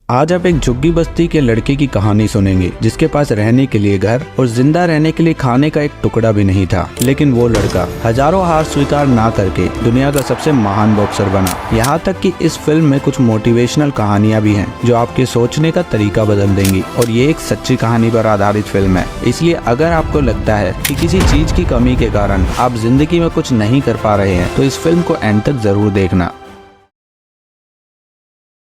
आज आप एक झुग्गी बस्ती के लड़के की कहानी सुनेंगे जिसके पास रहने के लिए घर और जिंदा रहने के लिए खाने का एक टुकड़ा भी नहीं था। लेकिन वो लड़का हजारों हार स्वीकार ना करके दुनिया का सबसे महान बॉक्सर बना। यहाँ तक कि इस फिल्म में कुछ मोटिवेशनल कहानियाँ भी हैं जो आपके सोचने का तरीका बदल देंगी। और ये एक सच्ची कहानी पर आधारित फिल्म है। इसलिए अगर आपको लगता है कि किसी चीज की कमी के कारण आप जिंदगी में कुछ नहीं कर पा रहे हैं तो इस फिल्म को एंड तक जरूर देखना।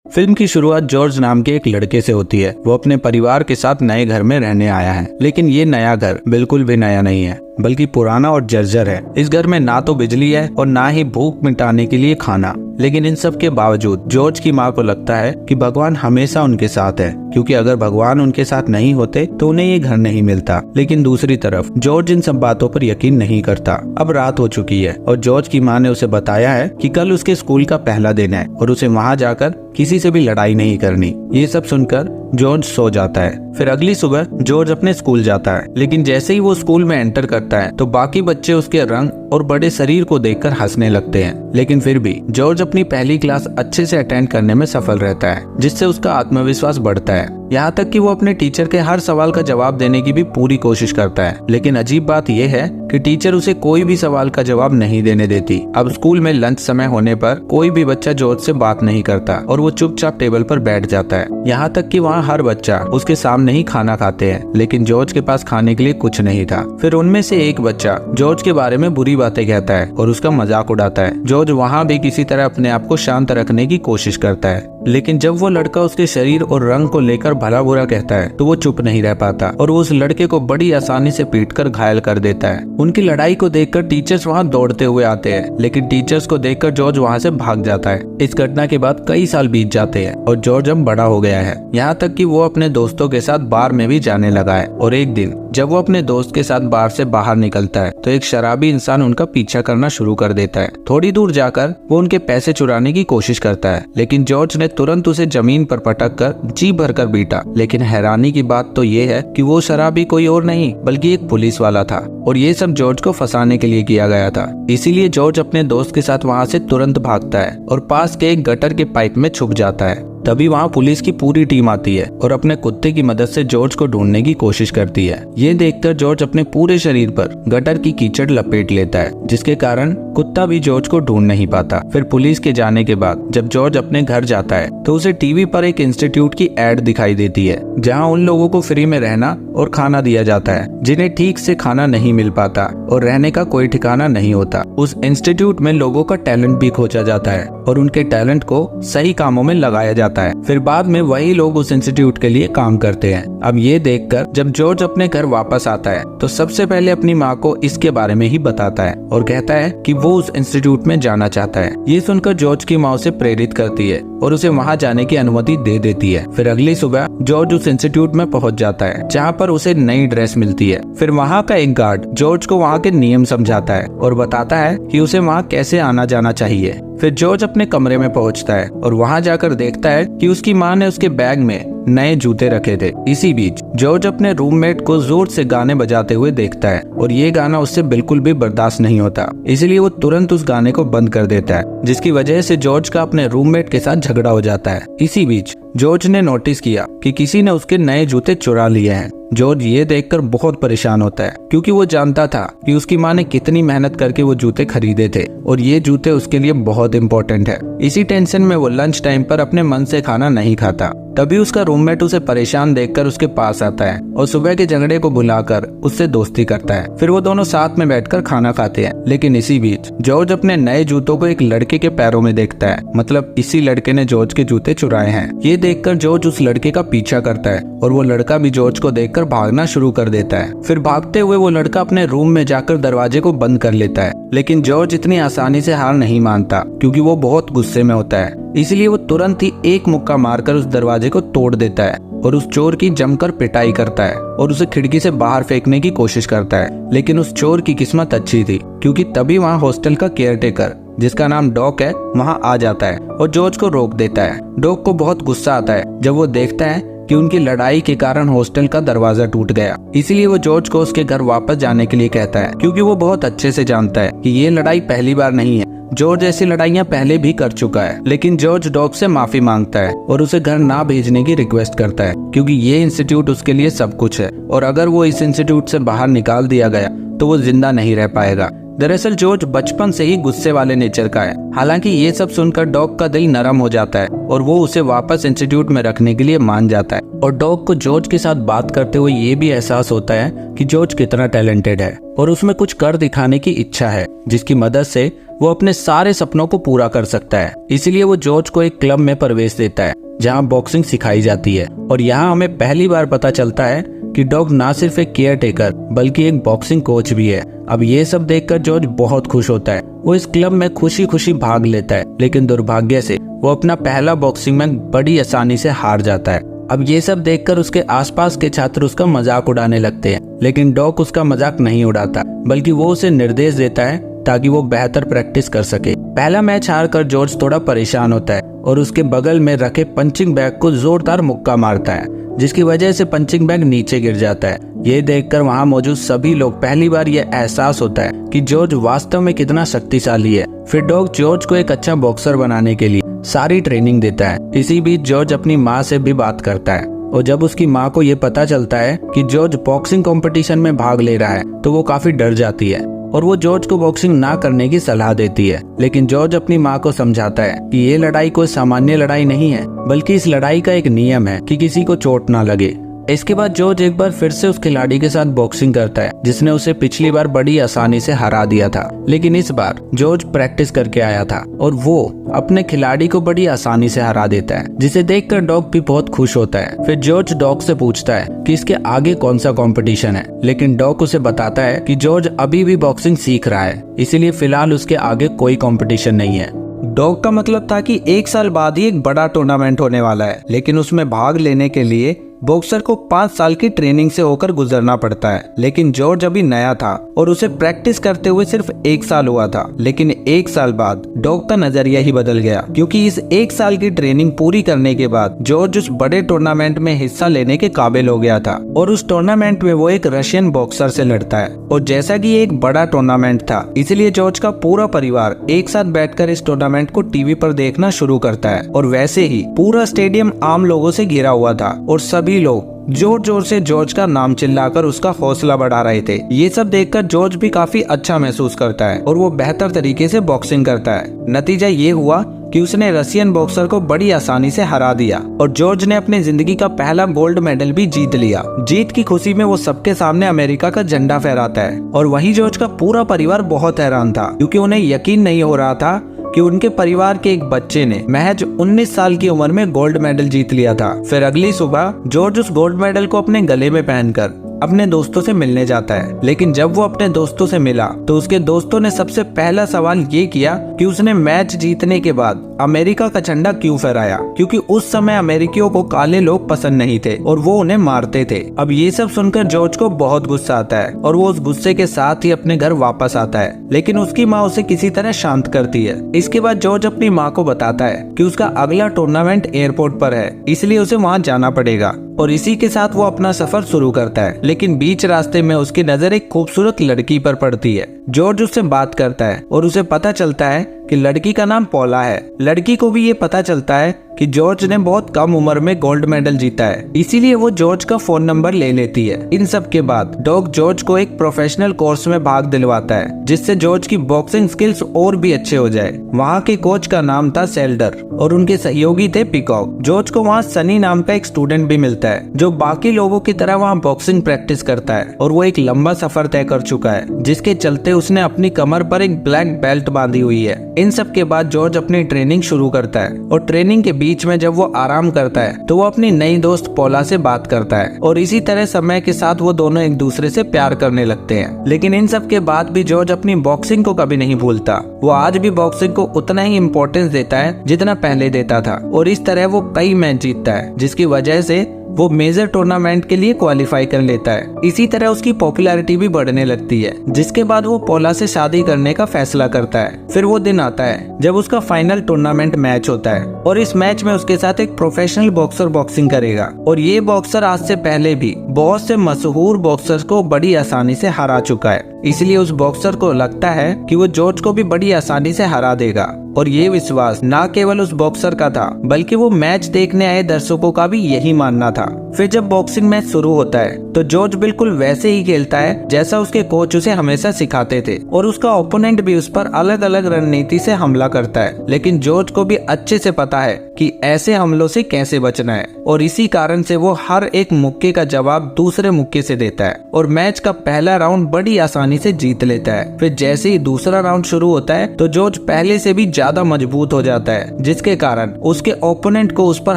फिल्म की शुरुआत जॉर्ज नाम के एक लड़के से होती है। वो अपने परिवार के साथ नए घर में रहने आया है, लेकिन ये नया घर बिल्कुल भी नया नहीं है बल्कि पुराना और जर्जर है। इस घर में ना तो बिजली है और ना ही भूख मिटाने के लिए खाना। लेकिन इन सब के बावजूद जॉर्ज की माँ को लगता है कि भगवान हमेशा उनके साथ है, क्योंकि अगर भगवान उनके साथ नहीं होते तो उन्हें ये घर नहीं मिलता। लेकिन दूसरी तरफ जॉर्ज इन सब बातों पर यकीन नहीं करता। अब रात हो चुकी है और जॉर्ज की माँ ने उसे बताया है कि कल उसके स्कूल का पहला दिन है और उसे वहाँ जाकर किसी से भी लड़ाई नहीं करनी। ये सब सुनकर जॉर्ज सो जाता है। फिर अगली सुबह जॉर्ज अपने स्कूल जाता है, लेकिन जैसे ही वो स्कूल में एंटर करता है तो बाकी बच्चे उसके रंग और बड़े शरीर को देखकर हंसने लगते हैं। लेकिन फिर भी जॉर्ज अपनी पहली क्लास अच्छे से अटेंड करने में सफल रहता है, जिससे उसका आत्मविश्वास बढ़ता है। यहाँ तक कि वो अपने टीचर के हर सवाल का जवाब देने की भी पूरी कोशिश करता है। लेकिन अजीब बात यह है कि टीचर उसे कोई भी सवाल का जवाब नहीं देने देती। अब स्कूल में लंच समय होने पर कोई भी बच्चा जॉर्ज से बात नहीं करता और वो चुपचाप टेबल पर बैठ जाता है। यहाँ तक कि वहाँ हर बच्चा उसके सामने ही खाना खाते हैं, लेकिन जॉर्ज के पास खाने के लिए कुछ नहीं था। फिर उनमें से एक बच्चा जॉर्ज के बारे में बुरी बातें कहता है और उसका मजाक उड़ाता है। जॉर्ज वहाँ भी किसी तरह अपने आप को शांत रखने की कोशिश करता है, लेकिन जब वो लड़का उसके शरीर और रंग को लेकर भला बुरा कहता है तो वो चुप नहीं रह पाता और वो उस लड़के को बड़ी आसानी से पीटकर घायल कर देता है। उनकी लड़ाई को देखकर टीचर्स वहाँ दौड़ते हुए आते हैं, लेकिन टीचर्स को देखकर जॉर्ज वहाँ से भाग जाता है। इस घटना के बाद कई साल बीत जाते हैं और जॉर्ज अब बड़ा हो गया है। यहाँ तक कि वो अपने दोस्तों के साथ बार में भी जाने लगा है। और एक दिन जब वो अपने दोस्त के साथ बार से बाहर निकलता है तो एक शराबी इंसान उनका पीछा करना शुरू कर देता है। थोड़ी दूर जाकर वो उनके पैसे चुराने की कोशिश करता है, लेकिन जॉर्ज ने तुरंत उसे जमीन पर पटक कर जी भरकर पीटा। लेकिन हैरानी की बात तो ये है कि वो शराबी कोई और नहीं बल्कि एक पुलिस वाला था और ये सब जॉर्ज को फंसाने के लिए किया गया था। इसीलिए जॉर्ज अपने दोस्त के साथ वहाँ से तुरंत भागता है और पास के एक गटर के पाइप में छुप जाता है। तभी वहाँ पुलिस की पूरी टीम आती है और अपने कुत्ते की मदद से जॉर्ज को ढूंढने की कोशिश करती है। ये देखकर जॉर्ज अपने पूरे शरीर पर गटर की कीचड़ लपेट लेता है, जिसके कारण कुत्ता भी जॉर्ज को ढूंढ नहीं पाता। फिर पुलिस के जाने के बाद जब जॉर्ज अपने घर जाता है तो उसे टीवी पर एक इंस्टीट्यूट की एड दिखाई देती है, जहाँ उन लोगों को फ्री में रहना और खाना दिया जाता है जिन्हें ठीक से खाना नहीं मिल पाता और रहने का कोई ठिकाना नहीं होता। उस इंस्टीट्यूट में लोगों का टैलेंट भी खोजा जाता है और उनके टैलेंट को सही कामों में लगाया जाता है। फिर बाद में वही लोग उस इंस्टीट्यूट के लिए काम करते हैं। अब ये देखकर जब जॉर्ज अपने घर वापस आता है तो सबसे पहले अपनी माँ को इसके बारे में ही बताता है और कहता है कि वो उस इंस्टीट्यूट में जाना चाहता है। ये सुनकर जॉर्ज की माँ उसे प्रेरित करती है और उसे वहाँ जाने की अनुमति दे देती है। फिर अगली सुबह जॉर्ज उस इंस्टीट्यूट में पहुँच जाता है, जहाँ पर उसे नई ड्रेस मिलती है। फिर वहाँ का एक गार्ड जॉर्ज को वहाँ के नियम समझाता है और बताता है कि उसे वहाँ कैसे आना जाना चाहिए। फिर जॉर्ज अपने कमरे में पहुंचता है और वहां जाकर देखता है कि उसकी माँ ने उसके बैग में नए जूते रखे थे। इसी बीच जॉर्ज अपने रूममेट को जोर से गाने बजाते हुए देखता है और ये गाना उससे बिल्कुल भी बर्दाश्त नहीं होता, इसलिए वो तुरंत उस गाने को बंद कर देता है, जिसकी वजह से जॉर्ज का अपने रूममेट के साथ झगड़ा हो जाता है। इसी बीच जॉर्ज ने नोटिस किया कि किसी ने उसके नए जूते चुरा लिए हैं। जॉर्ज ये देखकर बहुत परेशान होता है, क्योंकि वो जानता था कि उसकी माँ ने कितनी मेहनत करके वो जूते खरीदे थे और ये जूते उसके लिए बहुत इम्पोर्टेंट है। इसी टेंशन में वो लंच टाइम पर अपने मन से खाना नहीं खाता। तभी उसका रूममेट उसे परेशान देखकर उसके पास आता है और सुबह के झगड़े को भुलाकर उससे दोस्ती करता है। फिर वो दोनों साथ में बैठकर खाना खाते हैं। लेकिन इसी बीच जॉर्ज अपने नए जूतों को एक लड़के के पैरों में देखता है, मतलब इसी लड़के ने जॉर्ज के जूते चुराए हैं। ये देखकर जॉर्ज उस लड़के का पीछा करता है और वो लड़का भी जॉर्ज को देखकर भागना शुरू कर देता है। फिर भागते हुए वो लड़का अपने रूम में जाकर दरवाजे को बंद कर लेता है, लेकिन जॉर्ज इतनी आसानी से हार नहीं मानता, क्योंकि वो बहुत गुस्से में होता है। इसलिए वो तुरंत ही एक मुक्का मारकर उस दरवाजे को तोड़ देता है और उस चोर की जमकर पिटाई करता है और उसे खिड़की से बाहर फेंकने की कोशिश करता है। लेकिन उस चोर की किस्मत अच्छी थी, क्योंकि तभी वहाँ हॉस्टल का केयरटेकर, जिसका नाम डॉक है, वहाँ आ जाता है और जॉर्ज को रोक देता है। डॉक को बहुत गुस्सा आता है जब वो देखता है कि उनकी लड़ाई के कारण हॉस्टल का दरवाजा टूट गया। इसीलिए वो जॉर्ज को उसके घर वापस जाने के लिए कहता है, क्योंकि वो बहुत अच्छे से जानता है कि ये लड़ाई पहली बार नहीं है जॉर्ज ऐसी लड़ाइयाँ पहले भी कर चुका है, लेकिन जॉर्ज डॉग से माफी मांगता है और उसे घर ना भेजने की रिक्वेस्ट करता है, क्योंकि ये इंस्टीट्यूट उसके लिए सब कुछ है और अगर वो इस इंस्टीट्यूट से बाहर निकाल दिया गया तो वो जिंदा नहीं रह पाएगा। दरअसल जॉर्ज बचपन से ही गुस्से वाले नेचर का है। हालांकि ये सब सुनकर डॉग का दिल नरम हो जाता है और वो उसे वापस इंस्टीट्यूट में रखने के लिए मान जाता है। और डॉग को जॉर्ज के साथ बात करते हुए ये भी एहसास होता है कि जॉर्ज कितना टैलेंटेड है और उसमें कुछ कर दिखाने की इच्छा है, जिसकी मदद से वो अपने सारे सपनों को पूरा कर सकता है। इसीलिए वो जॉर्ज को एक क्लब में प्रवेश देता है जहाँ बॉक्सिंग सिखाई जाती है। और यहाँ हमें पहली बार पता चलता है कि डॉग ना सिर्फ एक केयर टेकर बल्कि एक बॉक्सिंग कोच भी है। अब ये सब देखकर जॉर्ज बहुत खुश होता है। वो इस क्लब में खुशी खुशी भाग लेता है, लेकिन दुर्भाग्य से वो अपना पहला बॉक्सिंग मैच बड़ी आसानी से हार जाता है। अब ये सब देखकर उसके आसपास के छात्र उसका मजाक उड़ाने लगते हैं, लेकिन डॉग उसका मजाक नहीं उड़ाता, बल्कि वो उसे निर्देश देता है ताकि वो बेहतर प्रैक्टिस कर सके। पहला मैच हारकर जॉर्ज थोड़ा परेशान होता है और उसके बगल में रखे पंचिंग बैग को जोरदार मुक्का मारता है, जिसकी वजह से पंचिंग बैग नीचे गिर जाता है। ये देखकर वहाँ मौजूद सभी लोग पहली बार ये एहसास होता है कि जॉर्ज वास्तव में कितना शक्तिशाली है। फिर डॉग जॉर्ज को एक अच्छा बॉक्सर बनाने के लिए सारी ट्रेनिंग देता है। इसी बीच जॉर्ज अपनी माँ से भी बात करता है और जब उसकी माँ को ये पता चलता है कि जॉर्ज बॉक्सिंग कंपटीशन में भाग ले रहा है तो वो काफी डर जाती है और वो जॉर्ज को बॉक्सिंग ना करने की सलाह देती है। लेकिन जॉर्ज अपनी माँ को समझाता है कि ये लड़ाई कोई सामान्य लड़ाई नहीं है, बल्कि इस लड़ाई का एक नियम है कि किसी को चोट ना लगे। इसके बाद जॉर्ज एक बार फिर से उस खिलाड़ी के साथ बॉक्सिंग करता है जिसने उसे पिछली बार बड़ी आसानी से हरा दिया था, लेकिन इस बार जॉर्ज प्रैक्टिस करके आया था और वो अपने खिलाड़ी को बड़ी आसानी से हरा देता है, जिसे देखकर डॉग भी बहुत खुश होता है। फिर जॉर्ज डॉग से पूछता है कि इसके आगे कौन सा कंपटीशन है, लेकिन डॉग उसे बताता है कि जॉर्ज अभी भी बॉक्सिंग सीख रहा है, इसीलिए फिलहाल उसके आगे कोई कंपटीशन नहीं है। डॉग का मतलब था कि 1 साल बाद ही एक बड़ा टूर्नामेंट होने वाला है, लेकिन उसमें भाग लेने के लिए बॉक्सर को 5 साल की ट्रेनिंग से होकर गुजरना पड़ता है। लेकिन जॉर्ज अभी नया था और उसे प्रैक्टिस करते हुए सिर्फ 1 साल हुआ था। लेकिन 1 साल बाद डॉग का नजरिया ही बदल गया, क्योंकि इस 1 साल की ट्रेनिंग पूरी करने के बाद जॉर्ज उस बड़े टूर्नामेंट में हिस्सा लेने के काबिल हो गया था और उस टूर्नामेंट में वो एक रशियन बॉक्सर से लड़ता है। और जैसा कि ये एक बड़ा टूर्नामेंट था, इसलिए जॉर्ज का पूरा परिवार एक साथ बैठकर इस टूर्नामेंट को टीवी पर देखना शुरू करता है। और वैसे ही पूरा स्टेडियम आम लोगों से घिरा हुआ था और सभी लोग जोर जोर से जॉर्ज का नाम चिल्लाकर उसका हौसला बढ़ा रहे थे। ये सब देखकर जॉर्ज भी काफी अच्छा महसूस करता है और वो बेहतर तरीके से बॉक्सिंग करता है। नतीजा ये हुआ कि उसने रशियन बॉक्सर को बड़ी आसानी से हरा दिया और जॉर्ज ने अपनी जिंदगी का पहला गोल्ड मेडल भी जीत लिया। जीत की खुशी में वो सबके सामने अमेरिका का झंडा फहराता है और वहीं जॉर्ज का पूरा परिवार बहुत हैरान था, क्योंकि उन्हें यकीन नहीं हो रहा था कि उनके परिवार के एक बच्चे ने महज 19 साल की उम्र में गोल्ड मेडल जीत लिया था। फिर अगली सुबह जॉर्ज उस गोल्ड मेडल को अपने गले में पहनकर अपने दोस्तों से मिलने जाता है। लेकिन जब वो अपने दोस्तों से मिला तो उसके दोस्तों ने सबसे पहला सवाल ये किया कि उसने मैच जीतने के बाद अमेरिका का झंडा क्यों फहराया, क्योंकि उस समय अमेरिकियों को काले लोग पसंद नहीं थे और वो उन्हें मारते थे। अब ये सब सुनकर जॉर्ज को बहुत गुस्सा आता है और वो उस गुस्से के साथ ही अपने घर वापस आता है, लेकिन उसकी माँ उसे किसी तरह शांत करती है। इसके बाद जॉर्ज अपनी माँ को बताता है कि उसका अगला टूर्नामेंट एयरपोर्ट पर है, इसलिए उसे वहाँ जाना पड़ेगा और इसी के साथ वो अपना सफर शुरू करता है। लेकिन बीच रास्ते में उसकी नजर एक खूबसूरत लड़की पर पड़ती है। जॉर्ज उससे बात करता है और उसे पता चलता है कि लड़की का नाम पॉला है। लड़की को भी ये पता चलता है कि जॉर्ज ने बहुत कम उम्र में गोल्ड मेडल जीता है, इसीलिए वो जॉर्ज का फोन नंबर ले लेती है। इन सब के बाद डॉग जॉर्ज को एक प्रोफेशनल कोर्स में भाग दिलवाता है, जिससे जॉर्ज की बॉक्सिंग स्किल्स और भी अच्छे हो जाए। वहाँ के कोच का नाम था सेल्डर और उनके सहयोगी थे पिकॉक। जॉर्ज को वहाँ सनी नाम का एक स्टूडेंट भी मिलता है, जो बाकी लोगों की तरह वहाँ बॉक्सिंग प्रैक्टिस करता है और वो एक लंबा सफर तय कर चुका है, जिसके चलते उसने अपनी कमर पर एक ब्लैक बेल्ट बांधी हुई है। इन सब के बाद जॉर्ज अपनी ट्रेनिंग शुरू करता है और ट्रेनिंग के बीच में जब वो आराम करता है तो वो अपनी नई दोस्त पॉला से बात करता है और इसी तरह समय के साथ वो दोनों एक दूसरे से प्यार करने लगते हैं। लेकिन इन सब के बाद भी जॉर्ज अपनी बॉक्सिंग को कभी नहीं भूलता। वो आज भी बॉक्सिंग को उतना ही इम्पोर्टेंस देता है जितना पहले देता था और इस तरह वो कई मैच जीतता है, जिसकी वजह से वो मेजर टूर्नामेंट के लिए क्वालिफाई कर लेता है। इसी तरह उसकी पॉपुलैरिटी भी बढ़ने लगती है, जिसके बाद वो पॉला से शादी करने का फैसला करता है। फिर वो दिन आता है जब उसका फाइनल टूर्नामेंट मैच होता है और इस मैच में उसके साथ एक प्रोफेशनल बॉक्सर बॉक्सिंग करेगा और ये बॉक्सर आज से पहले भी बहुत से मशहूर बॉक्सर्स को बड़ी आसानी से हरा चुका है। इसलिए उस बॉक्सर को लगता है कि वो जॉर्ज को भी बड़ी आसानी से हरा देगा। और ये विश्वास ना केवल उस बॉक्सर का था बल्कि वो मैच देखने आए दर्शकों का भी यही मानना था। फिर जब बॉक्सिंग मैच शुरू होता है तो जॉर्ज बिल्कुल वैसे ही खेलता है जैसा उसके कोच उसे हमेशा सिखाते थे और उसका ओपोनेंट भी उस पर अलग अलग रणनीति से हमला करता है। लेकिन जॉर्ज को भी अच्छे से पता है कि ऐसे हमलों से कैसे बचना है और इसी कारण से वो हर एक मुक्के का जवाब दूसरे मुक्के से देता है और मैच का पहला राउंड बड़ी आसानी से जीत लेता है। फिर जैसे ही दूसरा राउंड शुरू होता है तो जॉर्ज पहले से भी ज्यादा मजबूत हो जाता है, जिसके कारण उसके ओपोनेंट को उस पर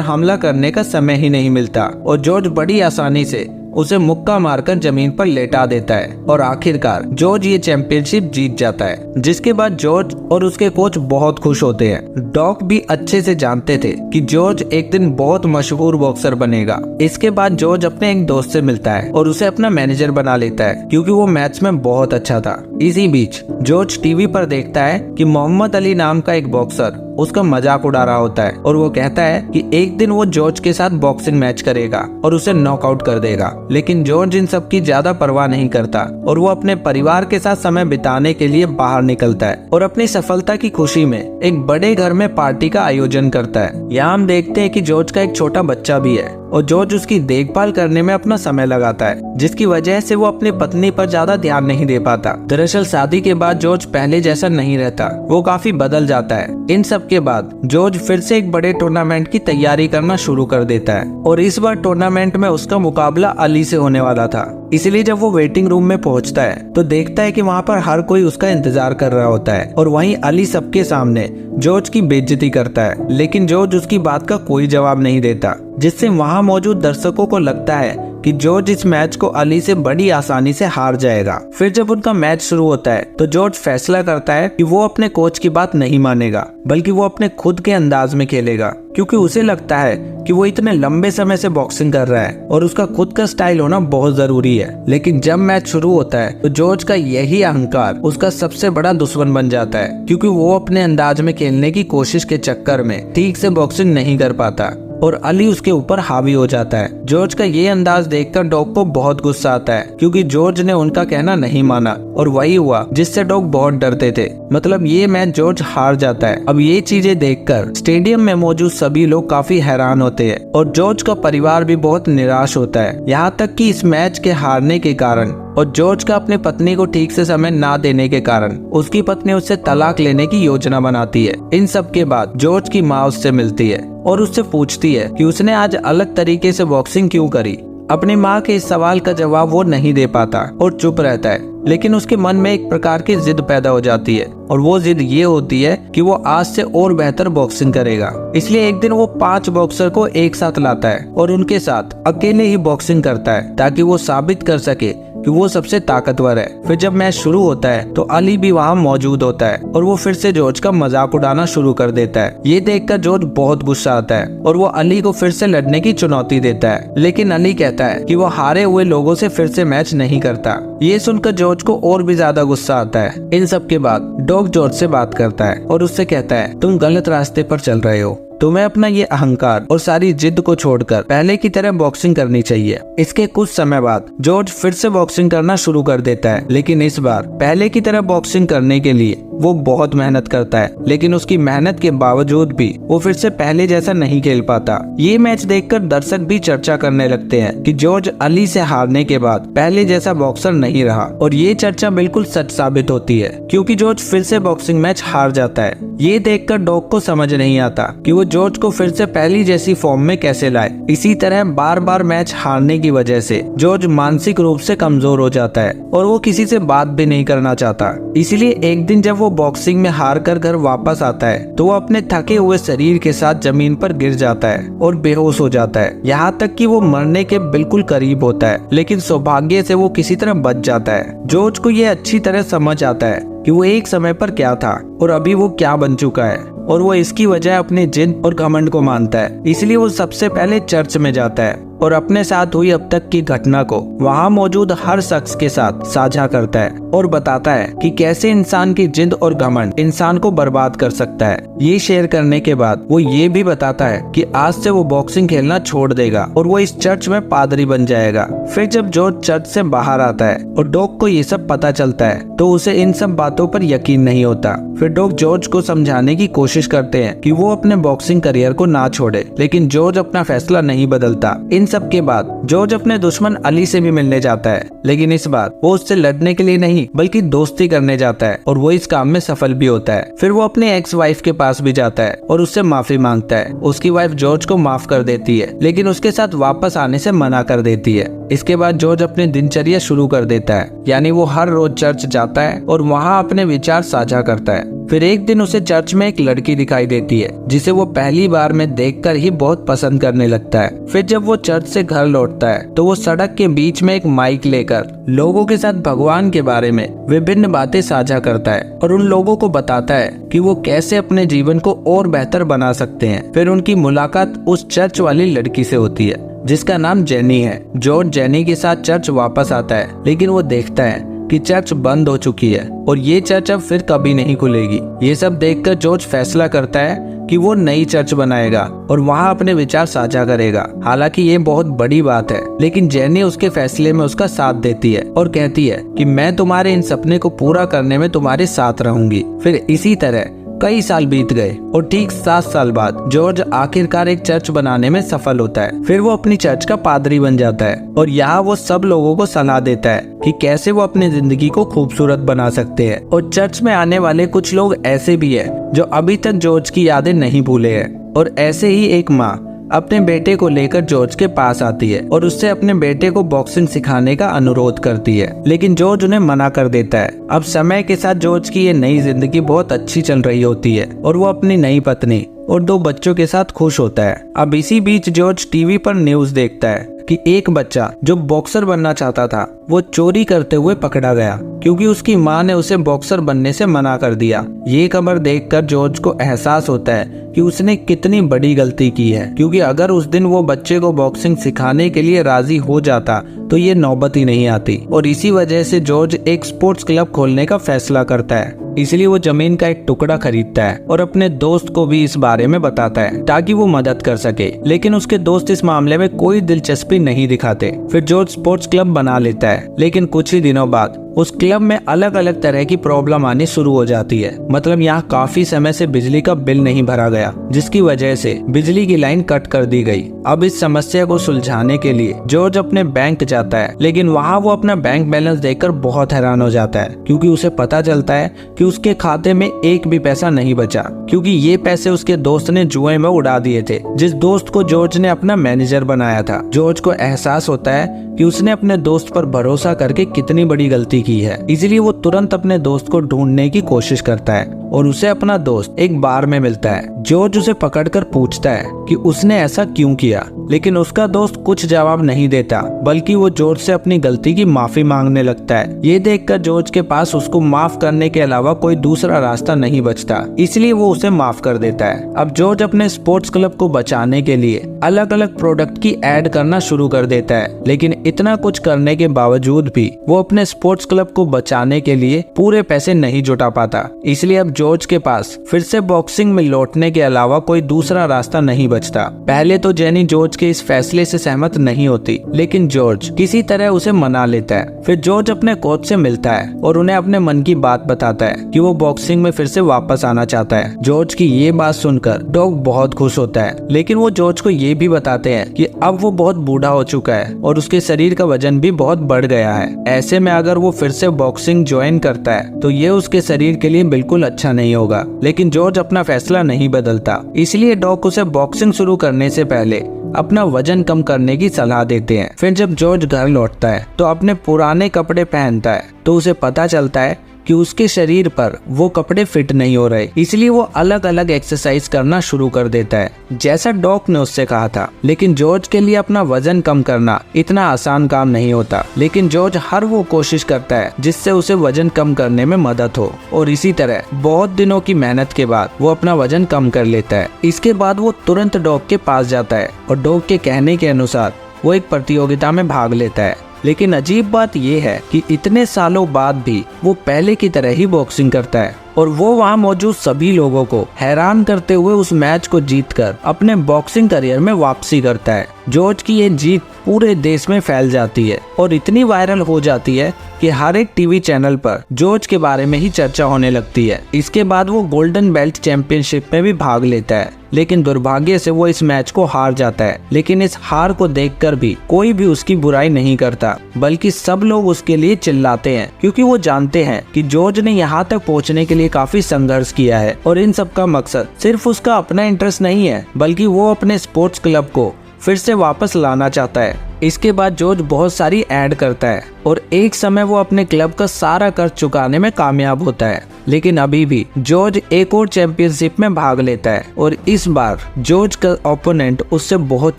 हमला करने का समय ही नहीं मिलता और जॉर्ज बड़ी आसानी से उसे मुक्का मारकर जमीन पर लेटा देता है और आखिरकार जॉर्ज ये चैंपियनशिप जीत जाता है। जिसके बाद जॉर्ज और उसके कोच बहुत खुश होते हैं। डॉक भी अच्छे से जानते थे कि जॉर्ज एक दिन बहुत मशहूर बॉक्सर बनेगा। इसके बाद जॉर्ज अपने एक दोस्त से मिलता है और उसे अपना मैनेजर बना लेता है क्योंकि वो मैच में बहुत अच्छा था। इसी बीच जॉर्ज टीवी पर देखता है कि मोहम्मद अली नाम का एक बॉक्सर उसका मजाक उड़ा रहा होता है और वो कहता है कि एक दिन वो जॉर्ज के साथ बॉक्सिंग मैच करेगा और उसे नॉकआउट कर देगा। लेकिन जॉर्ज इन सब की ज्यादा परवाह नहीं करता और वो अपने परिवार के साथ समय बिताने के लिए बाहर निकलता है और अपनी सफलता की खुशी में एक बड़े घर में पार्टी का आयोजन करता है। यहाँ हम देखते हैं कि जॉर्ज का एक छोटा बच्चा भी है और जॉर्ज उसकी देखभाल करने में अपना समय लगाता है, जिसकी वजह से वो अपनी पत्नी पर ज्यादा ध्यान नहीं दे पाता। दरअसल शादी के बाद जॉर्ज पहले जैसा नहीं रहता, वो काफी बदल जाता है। इन सब के बाद जॉर्ज फिर से एक बड़े टूर्नामेंट की तैयारी करना शुरू कर देता है और इस बार टूर्नामेंट में उसका मुकाबला अली से होने वाला था। इसलिए जब वो वेटिंग रूम में पहुंचता है तो देखता है कि वहाँ पर हर कोई उसका इंतजार कर रहा होता है और वहीं अली सबके सामने जॉर्ज की बेइज्जती करता है। लेकिन जॉर्ज उसकी बात का कोई जवाब नहीं देता, जिससे वहाँ मौजूद दर्शकों को लगता है कि जॉर्ज इस मैच को अली से बड़ी आसानी से हार जाएगा। फिर जब उनका मैच शुरू होता है तो जॉर्ज फैसला करता है कि वो अपने कोच की बात नहीं मानेगा बल्कि वो अपने खुद के अंदाज में खेलेगा, क्योंकि उसे लगता है कि वो इतने लंबे समय से बॉक्सिंग कर रहा है और उसका खुद का स्टाइल होना बहुत जरूरी है। लेकिन जब मैच शुरू होता है तो जॉर्ज का यही अहंकार उसका सबसे बड़ा दुश्मन बन जाता है, क्योंकि वो अपने अंदाज में खेलने की कोशिश के चक्कर में ठीक से बॉक्सिंग नहीं कर पाता और अली उसके ऊपर हावी हो जाता है। जॉर्ज का ये अंदाज देखकर डॉग को बहुत गुस्सा आता है, क्योंकि जॉर्ज ने उनका कहना नहीं माना और वही हुआ जिससे डॉग बहुत डरते थे। मतलब ये मैच जॉर्ज हार जाता है। अब ये चीजें देखकर स्टेडियम में मौजूद सभी लोग काफी हैरान होते हैं और जॉर्ज का परिवार भी बहुत निराश होता है, यहाँ तक कि इस मैच के हारने के कारण और जॉर्ज का अपने पत्नी को ठीक से समय ना देने के कारण उसकी पत्नी उससे तलाक लेने की योजना बनाती है। इन सब के बाद जॉर्ज की माँ उससे मिलती है और उससे पूछती है कि उसने आज अलग तरीके से बॉक्सिंग क्यों करी। अपनी माँ के इस सवाल का जवाब वो नहीं दे पाता और चुप रहता है, लेकिन उसके मन में एक प्रकार की जिद पैदा हो जाती है और वो जिद ये होती है कि वो आज से और बेहतर बॉक्सिंग करेगा। इसलिए एक दिन वो 5 बॉक्सर को एक साथ लाता है और उनके साथ अकेले ही बॉक्सिंग करता है ताकि वो साबित कर सके कि वो सबसे ताकतवर है। फिर जब मैच शुरू होता है तो अली भी वहाँ मौजूद होता है और वो फिर से जॉर्ज का मजाक उड़ाना शुरू कर देता है। ये देखकर जॉर्ज बहुत गुस्सा आता है और वो अली को फिर से लड़ने की चुनौती देता है, लेकिन अली कहता है कि वो हारे हुए लोगों से फिर से मैच नहीं करता। ये सुनकर जॉर्ज को और भी ज्यादा गुस्सा आता है। इन सब के बाद डॉग जॉर्ज से बात करता है और उससे कहता है, तुम गलत रास्ते पर चल रहे हो, तुम्हें अपना ये अहंकार और सारी जिद को छोड़कर पहले की तरह बॉक्सिंग करनी चाहिए। इसके कुछ समय बाद जॉर्ज फिर से बॉक्सिंग करना शुरू कर देता है, लेकिन इस बार पहले की तरह बॉक्सिंग करने के लिए वो बहुत मेहनत करता है, लेकिन उसकी मेहनत के बावजूद भी वो फिर से पहले जैसा नहीं खेल पाता। ये मैच देखकर दर्शक भी चर्चा करने लगते हैं कि जॉर्ज अली से हारने के बाद पहले जैसा बॉक्सर नहीं रहा और ये चर्चा बिल्कुल सच साबित होती है, क्योंकि जॉर्ज फिर से बॉक्सिंग मैच हार जाता है। ये देखकर डॉग को समझ नहीं आता कि वो जॉर्ज को फिर से पहली जैसी फॉर्म में कैसे लाए। इसी तरह बार बार मैच हारने की वजह से जॉर्ज मानसिक रूप से कमजोर हो जाता है और वो किसी से बात भी नहीं करना चाहता। इसलिए एक दिन जब वो बॉक्सिंग में हार कर घर वापस आता है तो वो अपने थके हुए शरीर के साथ जमीन पर गिर जाता है और बेहोश हो जाता है, यहाँ तक कि वो मरने के बिल्कुल करीब होता है, लेकिन सौभाग्य से वो किसी तरह बच जाता है। जॉर्ज को ये अच्छी तरह समझ आता है कि वो एक समय पर क्या था और अभी वो क्या बन चुका है और वो इसकी वजह अपने जिद और घमंड को मानता है। इसलिए वो सबसे पहले चर्च में जाता है और अपने साथ हुई अब तक की घटना को वहाँ मौजूद हर शख्स के साथ साझा करता है और बताता है कि कैसे इंसान की जिद और घमंड इंसान को बर्बाद कर सकता है। ये शेयर करने के बाद वो ये भी बताता है कि आज से वो बॉक्सिंग खेलना छोड़ देगा और वो इस चर्च में पादरी बन जाएगा। फिर जब जॉर्ज चर्च से बाहर आता है और डॉग को ये सब पता चलता है तो उसे इन सब बातों पर यकीन नहीं होता। फिर डॉग जॉर्ज को समझाने की कोशिश करते हैं कि वो अपने बॉक्सिंग करियर को ना छोड़े, लेकिन जॉर्ज अपना फैसला नहीं बदलता। इन सब के बाद जॉर्ज अपने दुश्मन अली से भी मिलने जाता है, लेकिन इस बार वो उससे लड़ने के लिए नहीं बल्कि दोस्ती करने जाता है और वो इस काम में सफल भी होता है। फिर वो अपने एक्स वाइफ के पास भी जाता है और उससे माफी मांगता है। उसकी वाइफ जॉर्ज को माफ कर देती है, लेकिन उसके साथ वापस आने से मना कर देती है। इसके बाद जॉर्ज अपनी दिनचर्या शुरू कर देता है, यानी वो हर रोज चर्च जाता है और वहाँ अपने विचार साझा करता है। फिर एक दिन उसे चर्च में एक लड़की दिखाई देती है जिसे वो पहली बार में देखकर ही बहुत पसंद करने लगता है। फिर जब वो चर्च से घर लौटता है तो वो सड़क के बीच में एक माइक लेकर लोगों के साथ भगवान के बारे में विभिन्न बातें साझा करता है और उन लोगों को बताता है कि वो कैसे अपने जीवन को और बेहतर बना सकते हैं। फिर उनकी मुलाकात उस चर्च वाली लड़की से होती है जिसका नाम जेनी है। जॉर्ज जेनी के साथ चर्च वापस आता है, लेकिन वो देखता है कि चर्च बंद हो चुकी है और ये चर्च अब फिर कभी नहीं खुलेगी। ये सब देखकर जॉर्ज फैसला करता है कि वो नई चर्च बनाएगा और वहाँ अपने विचार साझा करेगा। हालांकि ये बहुत बड़ी बात है, लेकिन जेनी उसके फैसले में उसका साथ देती है और कहती है कि मैं तुम्हारे इन सपने को पूरा करने में तुम्हारे साथ रहूंगी। फिर इसी तरह कई साल बीत गए और ठीक 7 साल बाद जॉर्ज आखिरकार एक चर्च बनाने में सफल होता है। फिर वो अपनी चर्च का पादरी बन जाता है और यहाँ वो सब लोगों को सलाह देता है कि कैसे वो अपनी जिंदगी को खूबसूरत बना सकते हैं। और चर्च में आने वाले कुछ लोग ऐसे भी हैं जो अभी तक जॉर्ज की यादें नहीं भूले हैं। और ऐसे ही एक माँ अपने बेटे को लेकर जॉर्ज के पास आती है और उससे अपने बेटे को बॉक्सिंग सिखाने का अनुरोध करती है, लेकिन जॉर्ज उन्हें मना कर देता है। अब समय के साथ जॉर्ज की ये नई जिंदगी बहुत अच्छी चल रही होती है और वो अपनी नई पत्नी और 2 बच्चों के साथ खुश होता है। अब इसी बीच जॉर्ज टीवी पर न्यूज देखता है कि एक बच्चा जो बॉक्सर बनना चाहता था वो चोरी करते हुए पकड़ा गया क्योंकि उसकी मां ने उसे बॉक्सर बनने से मना कर दिया। ये खबर देखकर जॉर्ज को एहसास होता है कि उसने कितनी बड़ी गलती की है, क्योंकि अगर उस दिन वो बच्चे को बॉक्सिंग सिखाने के लिए राजी हो जाता तो ये नौबत ही नहीं आती। और इसी वजह से जॉर्ज एक स्पोर्ट्स क्लब खोलने का फैसला करता है। इसलिए वो जमीन का एक टुकड़ा खरीदता है और अपने दोस्त को भी इस बारे में बताता है ताकि वो मदद कर सके, लेकिन उसके दोस्त इस मामले में कोई दिलचस्पी नहीं दिखाते। फिर जॉर्ज स्पोर्ट्स क्लब बना लेता है, लेकिन कुछ ही दिनों बाद उस क्लब में अलग अलग तरह की प्रॉब्लम आनी शुरू हो जाती है। मतलब यहाँ काफी समय से बिजली का बिल नहीं भरा गया, जिसकी वजह से बिजली की लाइन कट कर दी गई। अब इस समस्या को सुलझाने के लिए जॉर्ज अपने बैंक जाता है, लेकिन वहाँ वो अपना बैंक बैलेंस देखकर बहुत हैरान हो जाता है, क्योंकि उसे पता चलता है कि उसके खाते में एक भी पैसा नहीं बचा, क्योंकि ये पैसे उसके दोस्त ने जुए में उड़ा दिए थे, जिस दोस्त को जॉर्ज ने अपना मैनेजर बनाया था। जॉर्ज को एहसास होता है कि उसने अपने दोस्त पर भरोसा करके कितनी बड़ी गलती की है, इसलिए वो तुरंत अपने दोस्त को ढूंढने की कोशिश करता है और उसे अपना दोस्त एक बार में मिलता है। जॉर्ज उसे पकड़कर पूछता है कि उसने ऐसा क्यों किया, लेकिन उसका दोस्त कुछ जवाब नहीं देता, बल्कि वो जॉर्ज से अपनी गलती की माफी मांगने लगता है। ये देखकर जॉर्ज के पास उसको माफ करने के अलावा कोई दूसरा रास्ता नहीं बचता, इसलिए वो उसे माफ कर देता है। अब जॉर्ज अपने स्पोर्ट्स क्लब को बचाने के लिए अलग अलग प्रोडक्ट की एड करना शुरू कर देता है, लेकिन इतना कुछ करने के बावजूद भी वो अपने स्पोर्ट्स क्लब को बचाने के लिए पूरे पैसे नहीं जुटा पाता। इसलिए अब जॉर्ज के पास फिर से बॉक्सिंग में लौटने के अलावा कोई दूसरा रास्ता नहीं बचता। पहले तो जेनी जॉर्ज के इस फैसले से सहमत नहीं होती, लेकिन जॉर्ज किसी तरह उसे मना लेता है। फिर जॉर्ज अपने कोच से मिलता है और उन्हें अपने मन की बात बताता है कि वो बॉक्सिंग में फिर से वापस आना चाहता है। जॉर्ज की ये बात सुनकर डॉग बहुत खुश होता है, लेकिन वो जॉर्ज को ये भी बताते हैं कि अब वो बहुत बूढ़ा हो चुका है और उसके शरीर का वजन भी बहुत बढ़ गया है। ऐसे में अगर वो फिर से बॉक्सिंग ज्वाइन करता है तो ये उसके शरीर के लिए बिल्कुल अच्छा नहीं होगा। लेकिन जॉर्ज अपना फैसला नहीं बदलता, इसलिए डॉग उसे बॉक्सिंग शुरू करने से पहले अपना वजन कम करने की सलाह देते हैं। फिर जब जॉर्ज घर लौटता है तो अपने पुराने कपड़े पहनता है तो उसे पता चलता है कि उसके शरीर पर वो कपड़े फिट नहीं हो रहे, इसलिए वो अलग अलग एक्सरसाइज करना शुरू कर देता है जैसा डॉग ने उससे कहा था। लेकिन जॉर्ज के लिए अपना वजन कम करना इतना आसान काम नहीं होता, लेकिन जॉर्ज हर वो कोशिश करता है जिससे उसे वजन कम करने में मदद हो, और इसी तरह बहुत दिनों की मेहनत के बाद वो अपना वजन कम कर लेता है। इसके बाद वो तुरंत डॉग के पास जाता है और डॉग के कहने के अनुसार वो एक प्रतियोगिता में भाग लेता है। लेकिन अजीब बात यह है कि इतने सालों बाद भी वो पहले की तरह ही बॉक्सिंग करता है और वो वहाँ मौजूद सभी लोगों को हैरान करते हुए उस मैच को जीतकर अपने बॉक्सिंग करियर में वापसी करता है। जॉर्ज की ये जीत पूरे देश में फैल जाती है और इतनी वायरल हो जाती है कि हर एक टीवी चैनल पर जॉर्ज के बारे में ही चर्चा होने लगती है। इसके बाद वो गोल्डन बेल्ट चैंपियनशिप में भी भाग लेता है, लेकिन दुर्भाग्य से वो इस मैच को हार जाता है। लेकिन इस हार को देखकर भी कोई भी उसकी बुराई नहीं करता, बल्कि सब लोग उसके लिए चिल्लाते हैं, क्योंकि वो जानते हैं कि जॉर्ज ने यहाँ तक पहुँचने के लिए काफी संघर्ष किया है और इन सब का मकसद सिर्फ उसका अपना इंटरेस्ट नहीं है, बल्कि वो अपने स्पोर्ट्स क्लब को फिर से वापस लाना चाहता है। इसके बाद जॉर्ज बहुत सारी ऐड करता है और एक समय वो अपने क्लब का सारा कर्ज चुकाने में कामयाब होता है। लेकिन अभी भी जॉर्ज एक और चैंपियनशिप में भाग लेता है और इस बार जॉर्ज का ओपोनेंट उससे बहुत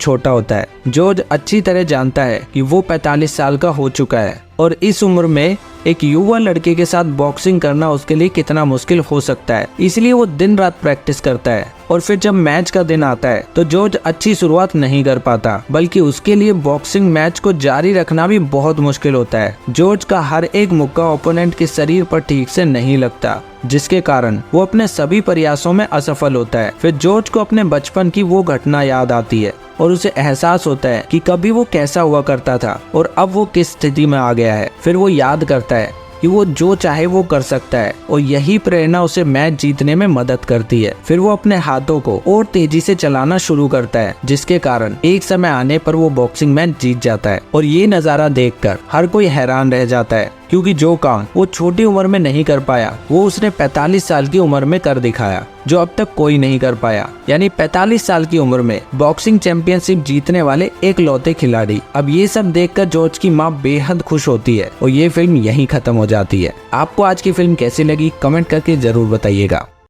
छोटा होता है। जॉर्ज अच्छी तरह जानता है कि वो 45 साल का हो चुका है और इस उम्र में एक युवा लड़के के साथ बॉक्सिंग करना उसके लिए कितना मुश्किल हो सकता है। इसलिए वो दिन रात प्रैक्टिस करता है और फिर जब मैच का दिन आता है तो जॉर्ज अच्छी शुरुआत नहीं कर पाता, बल्कि उसके लिए बॉक्सिंग मैच को जारी रखना भी बहुत मुश्किल होता है। जॉर्ज का हर एक मुक्का ओपोनेंट के शरीर पर ठीक से नहीं लगता, जिसके कारण वो अपने सभी प्रयासों में असफल होता है। फिर जॉर्ज को अपने बचपन की वो घटना याद आती है और उसे एहसास होता है कि कभी वो कैसा हुआ करता था और अब वो किस स्थिति में आ गया है। फिर वो याद करता है कि वो जो चाहे वो कर सकता है और यही प्रेरणा उसे मैच जीतने में मदद करती है। फिर वो अपने हाथों को और तेजी से चलाना शुरू करता है, जिसके कारण एक समय आने पर वो बॉक्सिंग मैच जीत जाता है। और ये नज़ारा देखकर हर कोई हैरान रह जाता है, क्योंकि जो काम वो छोटी उम्र में नहीं कर पाया वो उसने 45 साल की उम्र में कर दिखाया, जो अब तक कोई नहीं कर पाया। यानी 45 साल की उम्र में बॉक्सिंग चैंपियनशिप जीतने वाले एक लौते खिलाड़ी। अब ये सब देखकर जॉर्ज की माँ बेहद खुश होती है और ये फिल्म यहीं खत्म हो जाती है। आपको आज की फिल्म कैसी लगी कमेंट करके जरूर बताइएगा।